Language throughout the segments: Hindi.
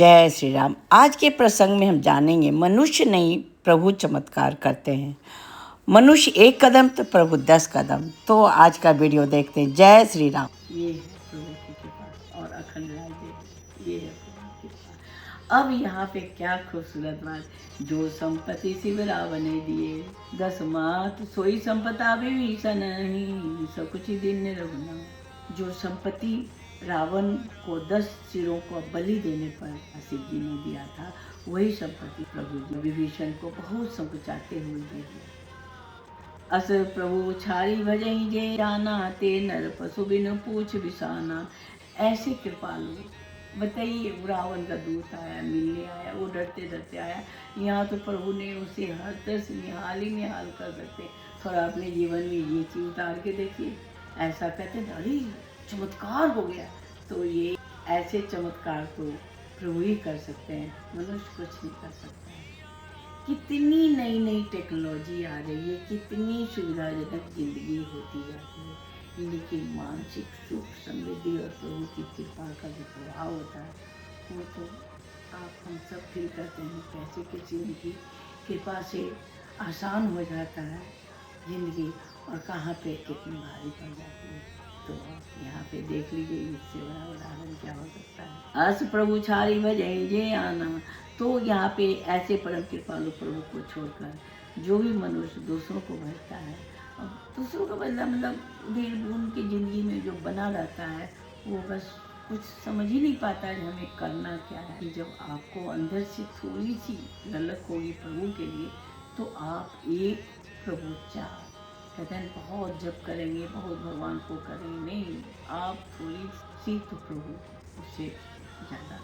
जय श्री राम। आज के प्रसंग में हम जानेंगे मनुष्य नहीं प्रभु चमत्कार करते हैं। मनुष्य एक कदम तो प्रभु 10 कदम। तो आज का वीडियो देखते हैं। जय श्री राम। ये है प्रभु की कृपा और अखंड राज्य, ये है प्रभु की कृपा। अब यहाँ पे क्या खूबसूरत बात, जो संपत्ति शिव रावण ने दिए 10 मात सोई संपदा विभीषण नहीं, सब कुछ दिन रघुना। जो संपत्ति रावण को 10 सिरों को बलि देने पर शिव जी ने दिया था, वही संपत्ति प्रभु जी विभीषण को बहुत संकोचाते हुए दे दिया। अस प्रभु छारी भजई जे जाना, ते नर पशु बिन पूछ बिसाना। ऐसे कृपालु, बताइए, रावण का दूत आया, मिलने आया, वो डरते डरते आया। यहाँ तो प्रभु ने उसे हर तरह से निहाल ही निहाल कर सकते। थोड़ा अपने जीवन में ये चीज उतार के देखिए। ऐसा कहते अरे चमत्कार हो गया। तो ये ऐसे चमत्कार तो प्रभु ही कर सकते हैं, मनुष्य कुछ नहीं कर सकता है। कितनी नई नई टेक्नोलॉजी आ रही है, कितनी सुविधाजनक जिंदगी होती जाती है, लेकिन मानसिक सुख समृद्धि और प्रभु की कृपा का जो प्रभाव होता है, वो तो आप हम सब फील करते हैं। कैसे किसी उनकी कृपा से आसान हो जाता है जिंदगी, और कहाँ पे कितनी भारी पड़ जाती है। तो यहाँ पे देख लीजिए, इससे बड़ा उदाहरण क्या हो सकता है। अस प्रभु छारी भजई जे आना। तो यहाँ पे ऐसे परम कृपालु प्रभु को छोड़कर जो भी मनुष्य दूसरों को भजता है, अब दूसरों को भजना मतलब उनकी जिंदगी में जो बना रहता है, वो बस कुछ समझ ही नहीं पाता है हमें करना क्या है। जब आपको अंदर से थोड़ी सी ललक होगी प्रभु के लिए, तो आप एक प्रभु चाह कहते हैं बहुत जप करेंगे, बहुत भगवान को करेंगे, नहीं, आप थोड़ी सी तो प्रभु उससे ज़्यादा।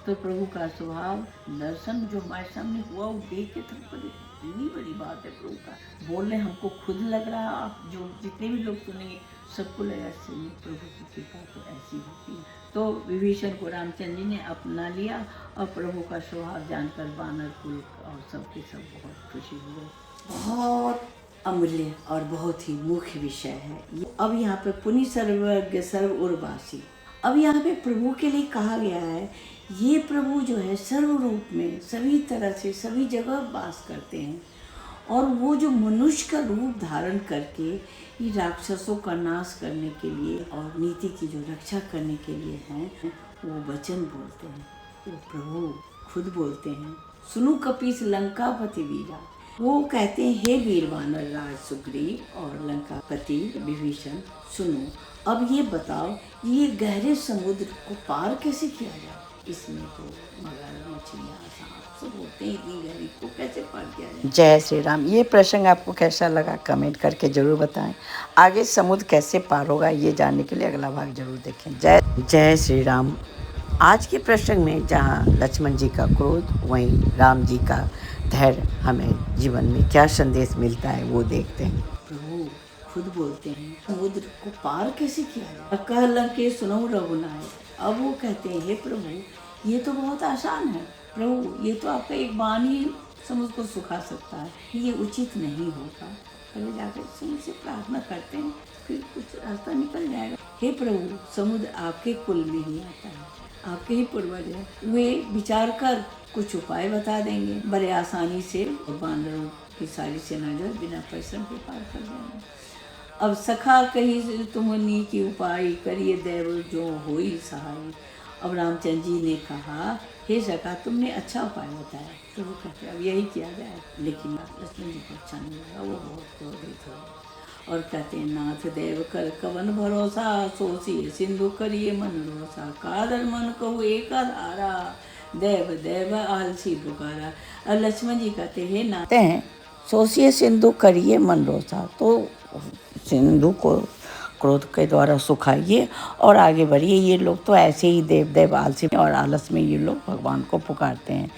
तो प्रभु का स्वभाव दर्शन जो हमारे सामने हुआ, वो देख के तो इतनी बड़ी बात है प्रभु का। बोलने हमको खुद लग रहा है, आप जो जितने भी लोग सुनेंगे सबको लगा सही प्रभु की कृपा तो ऐसी होती है। तो विभीषण को रामचंद्र जी ने अपना लिया, और प्रभु का स्वभाव जानकर वानर कुल और सबके सब बहुत खुशी हुए। बहुत अमूल्य और बहुत ही मुख्य विषय है। अब यहाँ पे पुनि सर्वज्ञ सर्व उर्वासी, अब यहाँ पे प्रभु के लिए कहा गया है, ये प्रभु जो है सर्व रूप में सभी तरह से सभी जगह वास करते हैं, और वो जो मनुष्य का रूप धारण करके ये राक्षसों का नाश करने के लिए और नीति की जो रक्षा करने के लिए हैं, वो वचन बोलते हैं, वो प्रभु खुद बोलते हैं। सुनु कपीस लंकापति वीरा, वो कहते हैं हे वीर वानर राज सुग्रीव और लंकापति विभीषण, सुनो, अब ये बताओ ये गहरे समुद्र को पार कैसे किया जाए। इसमें तो मगर मछलियाँ सांप सब होते हैं, इतनी गहरी को कैसे पार किया जाए। जय श्री राम। ये प्रसंग आपको कैसा लगा कमेंट करके जरूर बताएं। आगे समुद्र कैसे पार होगा ये जानने के लिए अगला भाग जरूर देखें। जय श्री राम। आज के प्रसंग में जहाँ लक्ष्मण जी का क्रोध, वहीं राम जी का धैर्य, हमें जीवन में क्या संदेश मिलता है वो देखते हैं। प्रभु खुद बोलते हैं समुद्र को पार कैसे किया जाए। कह के सुनो रघुनायक, अब वो कहते हैं हे प्रभु ये तो बहुत आसान है, प्रभु ये तो आपका एक बाण ही समुद्र को सुखा सकता है, ये उचित नहीं होगा। पहले जाकर समुद्र से प्रार्थना करते हैं, फिर कुछ रास्ता निकल जाएगा। हे प्रभु समुद्र आपके कुल में ही आता है, आपके ही पूर्वज है, वे विचार कर कुछ उपाय बता देंगे, बड़े आसानी से बानरों की सारी सेना जो बिना परिश्रम के पार कर जाएंगे। अब सखा कही तुमनी की उपाय करिए देव जो होई सहाय। अब रामचंद्र जी ने कहा हे सखा तुमने अच्छा उपाय बताया, तो वो कहते अब यही किया जाए। लेकिन लक्ष्मण जी को अच्छा नहीं लगा, वो बहुत क्रोधित हो और कहते हैं नाथ देव कर कवन भरोसा, सोचिए सिंधु करिए मन रोसा, कादर मन कहू एक धारा, देव देव आलसी पुकारा। और लक्ष्मण जी कहते हैं नाते हैं सोचिए सिंधु करिए मन रोसा, तो सिंधु को क्रोध के द्वारा सुखाइए और आगे बढ़िए। ये लोग तो ऐसे ही देव देव आलसी और आलस में ये लोग भगवान को पुकारते हैं।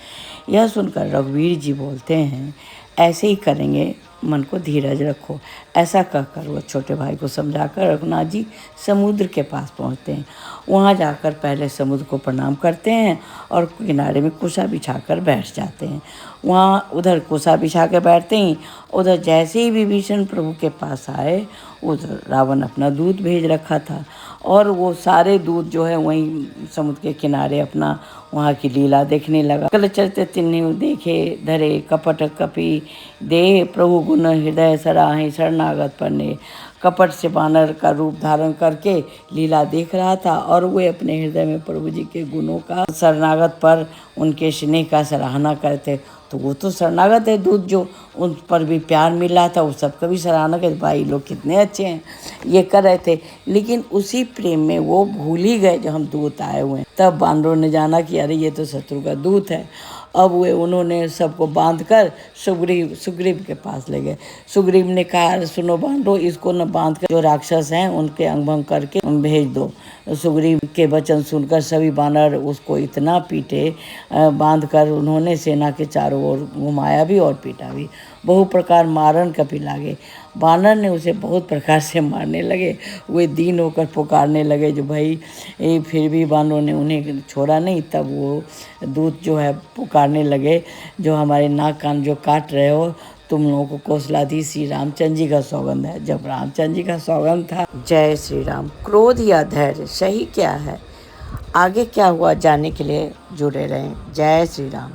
यह सुनकर रघुवीर जी बोलते हैं ऐसे ही करेंगे, मन को धीरज रखो। ऐसा कहकर वो छोटे भाई को समझाकर रघुनाथ जी समुद्र के पास पहुंचते हैं। वहां जाकर पहले समुद्र को प्रणाम करते हैं और किनारे में कुशा बिछाकर बैठ जाते हैं। वहाँ उधर कुशा बिछा कर बैठते ही उधर जैसे ही विभीषण प्रभु के पास आए, उधर रावण अपना दूध भेज रखा था और वो सारे दूध जो है वहीं समुद्र के किनारे अपना वहाँ की लीला देखने लगा। कल चलते तिन्हीं देखे धरे कपट कपि देह प्रभु गुण हृदय सराहे शरणागत पन्ने। कपट से बानर का रूप धारण करके लीला देख रहा था और वे अपने हृदय में प्रभु जी के गुणों का शरणागत पर उनके स्नेह का सराहना करते। तो वो तो शरणागत है दूत, जो उन पर भी प्यार मिल रहा था, वो सबका भी सराहना कर, भाई लोग कितने अच्छे हैं, ये कर रहे थे। लेकिन उसी प्रेम में वो भूल ही गए जो हम दूत आए हुए हैं। तब बानरों ने जाना कि अरे ये तो शत्रु का दूत है। अब वे उन्होंने सबको बांध कर सुग्रीव के पास ले गए। सुग्रीव ने कहा, सुनो बांधो, इसको न बांध कर जो राक्षस हैं उनके अंग भंग करके भेज दो। सुग्रीव के वचन सुनकर सभी बानर उसको इतना पीटे, बांध कर उन्होंने सेना के चारों ओर घुमाया भी और पीटा भी। बहु प्रकार मारन कपि लागे। बानर ने उसे बहुत प्रकार से मारने लगे। वे दीन होकर पुकारने लगे जो भाई, फिर भी बानरों ने उन्हें छोड़ा नहीं। तब वो दूत जो है पुकारने लगे, जो हमारे नाक कान जो काट रहे हो, तुम लोगों को कौशलाधीश श्री रामचंद्र जी का सौगंध है। जब रामचंद्र जी का सौगंध था। जय श्री राम। क्रोध या धैर्य सही क्या है, आगे क्या हुआ जानने के लिए जुड़े रहें। जय श्री राम।